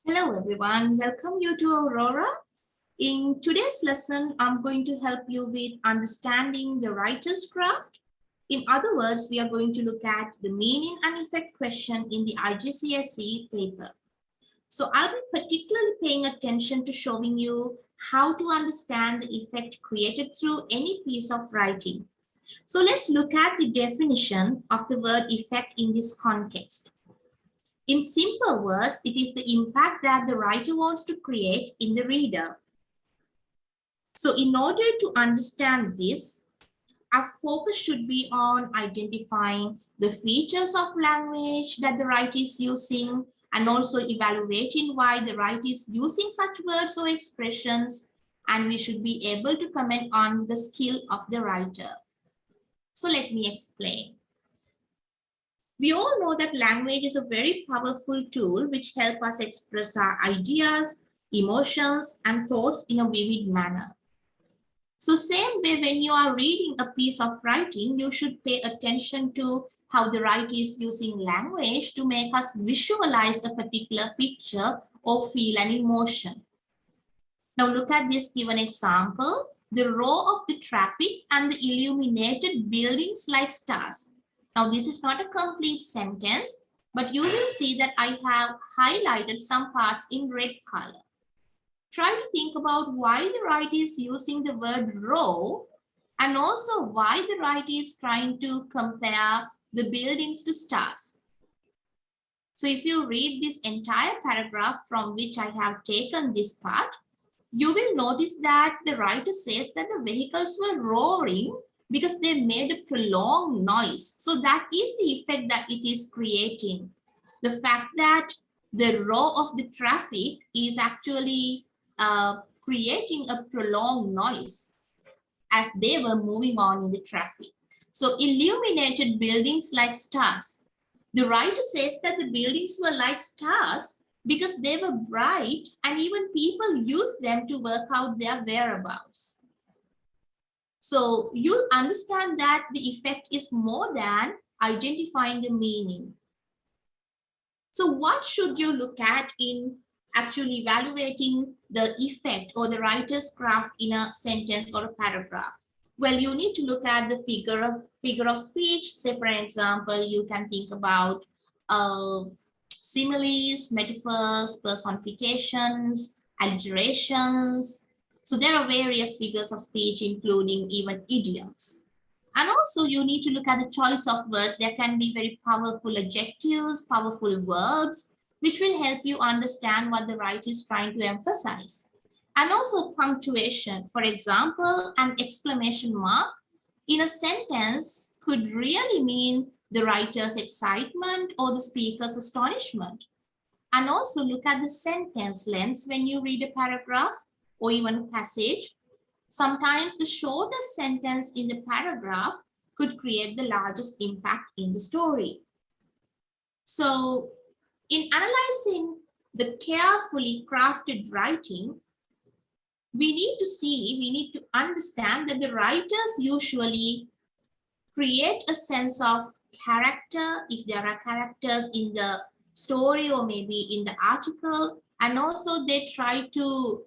Hello everyone, welcome you to Aurora. In today's lesson, I'm going to help you with understanding the writer's craft. In other words, we are going to look at the meaning and effect question in the IGCSE paper. So I'll be particularly paying attention to showing you how to understand the effect created through any piece of writing. So let's look at the definition of the word effect in this context. In simple words, it is the impact that the writer wants to create in the reader. So in order to understand this, our focus should be on identifying the features of language that the writer is using and also evaluating why the writer is using such words or expressions, and we should be able to comment on the skill of the writer. So let me explain. We all know that language is a very powerful tool which helps us express our ideas, emotions, and thoughts in a vivid manner. So same way, when you are reading a piece of writing, you should pay attention to how the writer is using language to make us visualize a particular picture or feel an emotion. Now look at this given example, the row of the traffic and the illuminated buildings like stars. Now this is not a complete sentence, but you will see that I have highlighted some parts in red color. Try to think about why the writer is using the word row and also why the writer is trying to compare the buildings to stars. So if you read this entire paragraph from which I have taken this part, you will notice that the writer says that the vehicles were roaring because they made a prolonged noise. So that is the effect that it is creating. The fact that the row of the traffic is actually creating a prolonged noise as they were moving on in the traffic. So illuminated buildings like stars. The writer says that the buildings were like stars because they were bright and even people used them to work out their whereabouts. So you understand that the effect is more than identifying the meaning. So what should you look at in actually evaluating the effect or the writer's craft in a sentence or a paragraph? Well, you need to look at the figure of speech. Say, for example, you can think about similes, metaphors, personifications, alliterations. So there are various figures of speech, including even idioms. And also you need to look at the choice of words. There can be very powerful adjectives, powerful verbs, which will help you understand what the writer is trying to emphasize. And also punctuation. For example, an exclamation mark in a sentence could really mean the writer's excitement or the speaker's astonishment. And also look at the sentence length when you read a paragraph or even a passage. Sometimes the shortest sentence in the paragraph could create the largest impact in the story. So in analyzing the carefully crafted writing, we need to understand that the writers usually create a sense of character if there are characters in the story or maybe in the article, and also they try to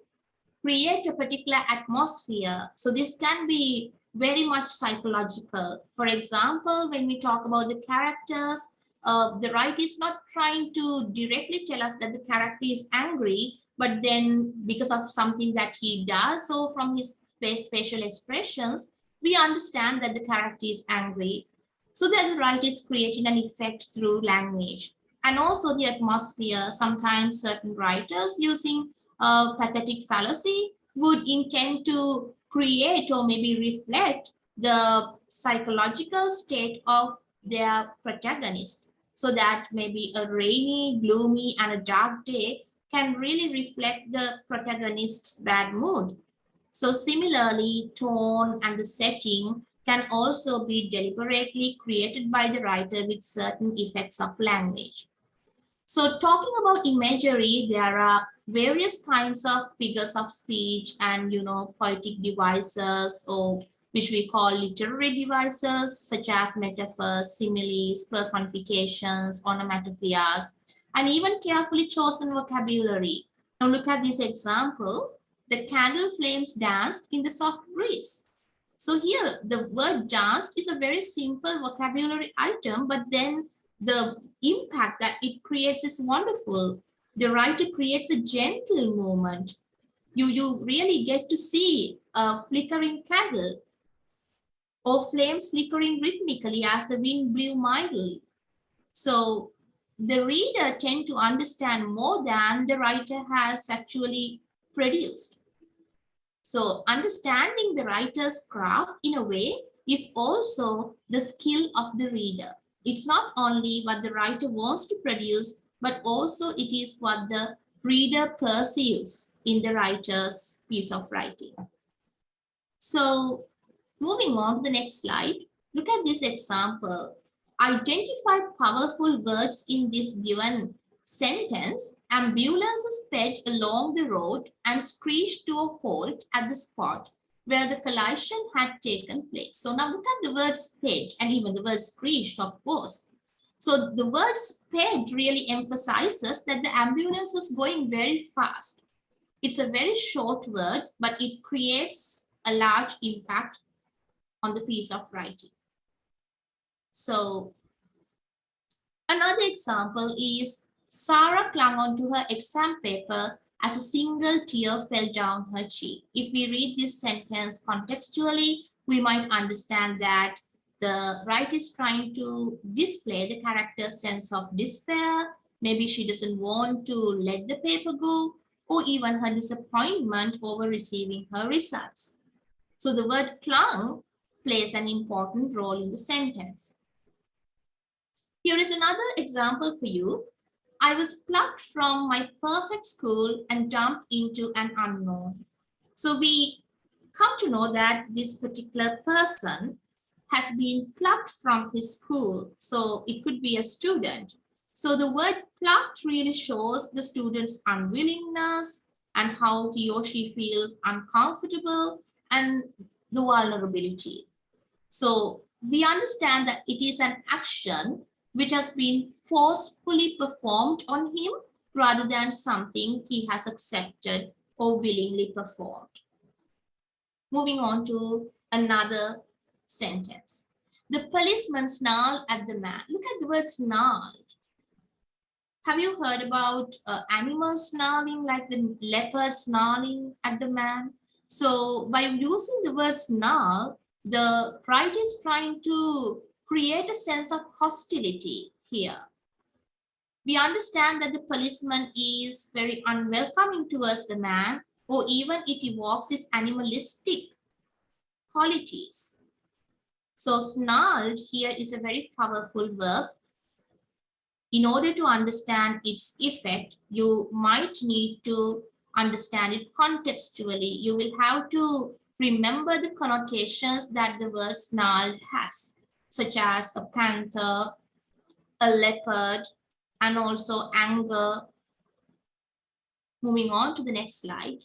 create a particular atmosphere. So this can be very much psychological. For example, when we talk about the characters, the writer is not trying to directly tell us that the character is angry, but then because of something that he does, so from his facial expressions, we understand that the character is angry. So then the writer is creating an effect through language. And also the atmosphere. Sometimes certain writers using pathetic fallacy would intend to create or maybe reflect the psychological state of their protagonist, so that maybe a rainy, gloomy, and a dark day can really reflect the protagonist's bad mood. So similarly, tone and the setting can also be deliberately created by the writer with certain effects of language. So talking about imagery, there are various kinds of figures of speech and, poetic devices or which we call literary devices such as metaphors, similes, personifications, onomatopoeias, and even carefully chosen vocabulary. Now look at this example. The candle flames danced in the soft breeze. So here the word dance is a very simple vocabulary item, but then the impact that it creates is wonderful. The writer creates a gentle movement. You really get to see a flickering candle or flames flickering rhythmically as the wind blew mildly. So the reader tend to understand more than the writer has actually produced. So understanding the writer's craft in a way is also the skill of the reader. It's not only what the writer wants to produce, but also it is what the reader perceives in the writer's piece of writing. So moving on to the next slide, look at this example. Identify powerful words in this given sentence. Ambulances sped along the road and screeched to a halt at the spot where the collision had taken place. So now look at the word sped and even the word screeched, of course. So the word sped really emphasizes that the ambulance was going very fast. It's a very short word, but it creates a large impact on the piece of writing. So another example is Sarah clung onto her exam paper as a single tear fell down her cheek. If we read this sentence contextually, we might understand that the writer is trying to display the character's sense of despair. Maybe she doesn't want to let the paper go, or even her disappointment over receiving her results. So the word clung plays an important role in the sentence. Here is another example for you. I was plucked from my perfect school and dumped into an unknown. So we come to know that this particular person has been plucked from his school. So it could be a student. So the word plucked really shows the student's unwillingness and how he or she feels uncomfortable and the vulnerability. So we understand that it is an action which has been forcefully performed on him rather than something he has accepted or willingly performed. Moving on to another sentence. The policeman snarled at the man. Look at the word snarled. Have you heard about animals snarling, like the leopard snarling at the man? So by using the word snarl, the writer is trying to create a sense of hostility here. We understand that the policeman is very unwelcoming towards the man, or even it evokes his animalistic qualities. So snarled here is a very powerful verb. In order to understand its effect, you might need to understand it contextually. You will have to remember the connotations that the word snarled has, such as a panther, a leopard, and also anger. Moving on to the next slide.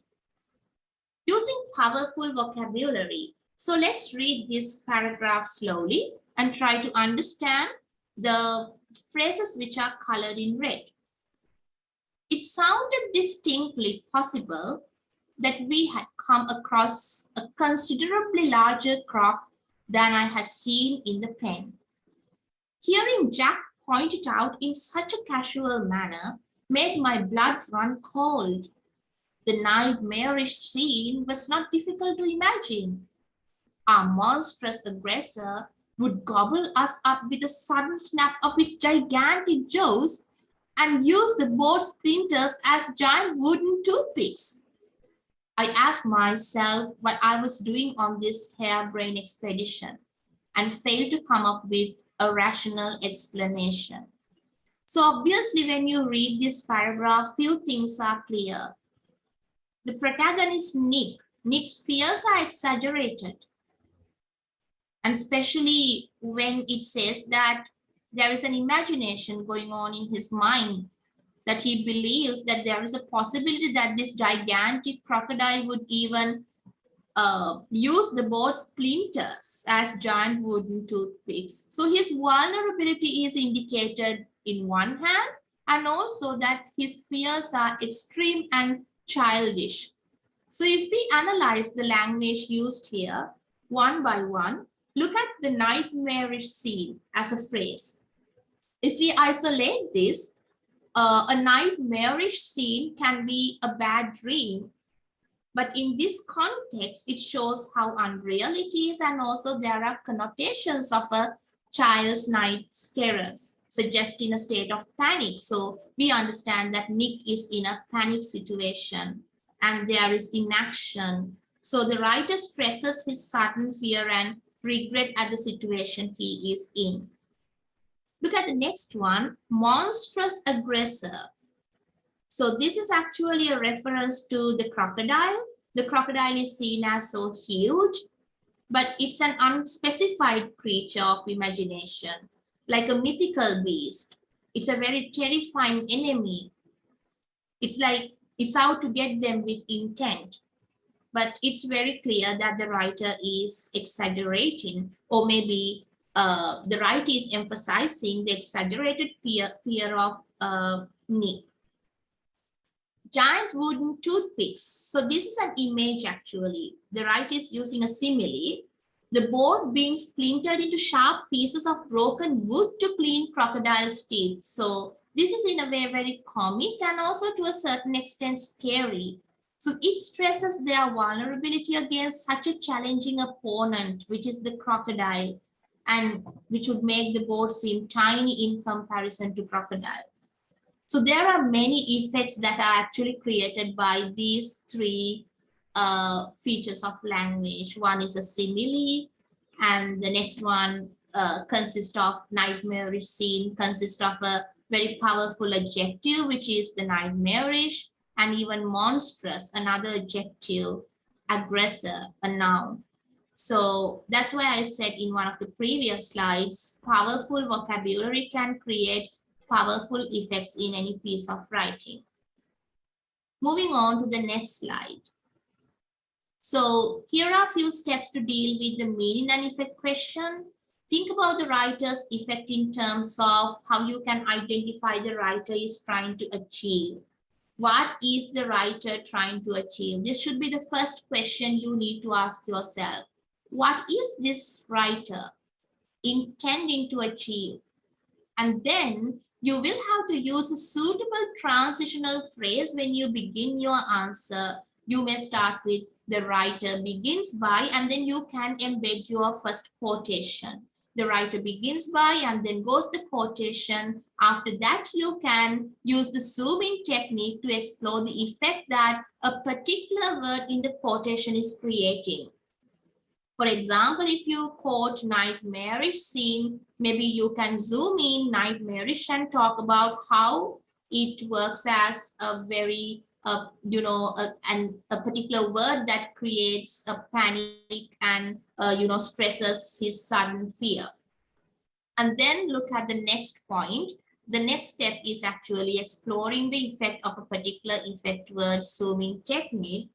Using powerful vocabulary. So let's read this paragraph slowly and try to understand the phrases which are colored in red. It sounded distinctly possible that we had come across a considerably larger crop than I had seen in the pen. Hearing Jack point it out in such a casual manner made my blood run cold. The nightmarish scene was not difficult to imagine. Our monstrous aggressor would gobble us up with a sudden snap of its gigantic jaws and use the board splinters as giant wooden toothpicks. I asked myself what I was doing on this harebrained expedition and failed to come up with a rational explanation. So obviously when you read this paragraph, few things are clear. The protagonist Nick. Nick's fears are exaggerated. And especially when it says that there is an imagination going on in his mind, that he believes that there is a possibility that this gigantic crocodile would even use the board splinters as giant wooden toothpicks. So his vulnerability is indicated in one hand, and also that his fears are extreme and childish. So if we analyze the language used here one by one, look at the nightmarish scene as a phrase. If we isolate this, a nightmarish scene can be a bad dream, but in this context, it shows how unreal it is, and also there are connotations of a child's night terrors, suggesting a state of panic. So we understand that Nick is in a panic situation and there is inaction. So the writer stresses his sudden fear and regret at the situation he is in. Look at the next one, monstrous aggressor. So this is actually a reference to the crocodile. The crocodile is seen as so huge, but it's an unspecified creature of imagination, like a mythical beast. It's a very terrifying enemy. It's like it's out to get them with intent. But it's very clear that the writer is exaggerating, or maybe the writer is emphasizing the exaggerated fear of Nick. Giant wooden toothpicks. So this is an image actually. The writer is using a simile. The board being splintered into sharp pieces of broken wood to clean crocodile's teeth. So this is in a way very comic and also to a certain extent scary. So it stresses their vulnerability against such a challenging opponent, which is the crocodile, and which would make the board seem tiny in comparison to crocodile. So there are many effects that are actually created by these three features of language. One is a simile, and the next one consists of nightmarish scene, consists of a very powerful adjective, which is the nightmarish, and even monstrous, another adjective, aggressor, a noun. So that's why I said in one of the previous slides, powerful vocabulary can create powerful effects in any piece of writing. Moving on to the next slide. So here are a few steps to deal with the meaning and effect question. Think about the writer's effect in terms of how you can identify the writer is trying to achieve. What is the writer trying to achieve? This should be the first question you need to ask yourself. What is this writer intending to achieve? And then you will have to use a suitable transitional phrase when you begin your answer. You may start with the writer begins by, and then you can embed your first quotation. The writer begins by, and then goes the quotation. After that, you can use the zooming technique to explore the effect that a particular word in the quotation is creating. For example, if you quote nightmarish scene, maybe you can zoom in nightmarish and talk about how it works as a very, a particular word that creates a panic and, stresses his sudden fear. And then look at the next point. The next step is actually exploring the effect of a particular effect word zooming technique.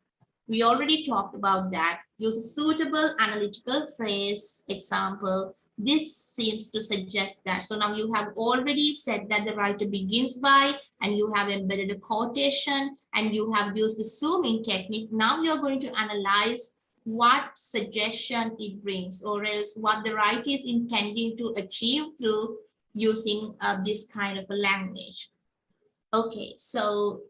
We already talked about that. Use a suitable analytical phrase. Example, this seems to suggest that. So now you have already said that the writer begins by, and you have embedded a quotation, and you have used the zooming technique. Now you're going to analyze what suggestion it brings, or else what the writer is intending to achieve through using this kind of a language. Okay, so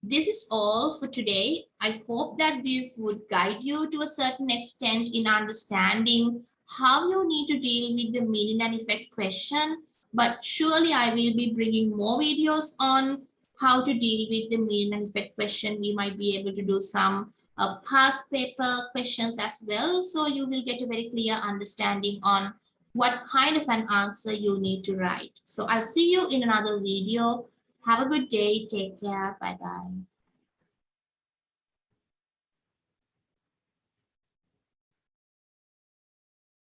this is all for today. I hope that this would guide you to a certain extent in understanding how you need to deal with the meaning and effect question. But surely I will be bringing more videos on how to deal with the meaning and effect question. We might be able to do some past paper questions as well. So you will get a very clear understanding on what kind of an answer you need to write. So I'll see you in another video. Have a good day. Take care. Bye-bye.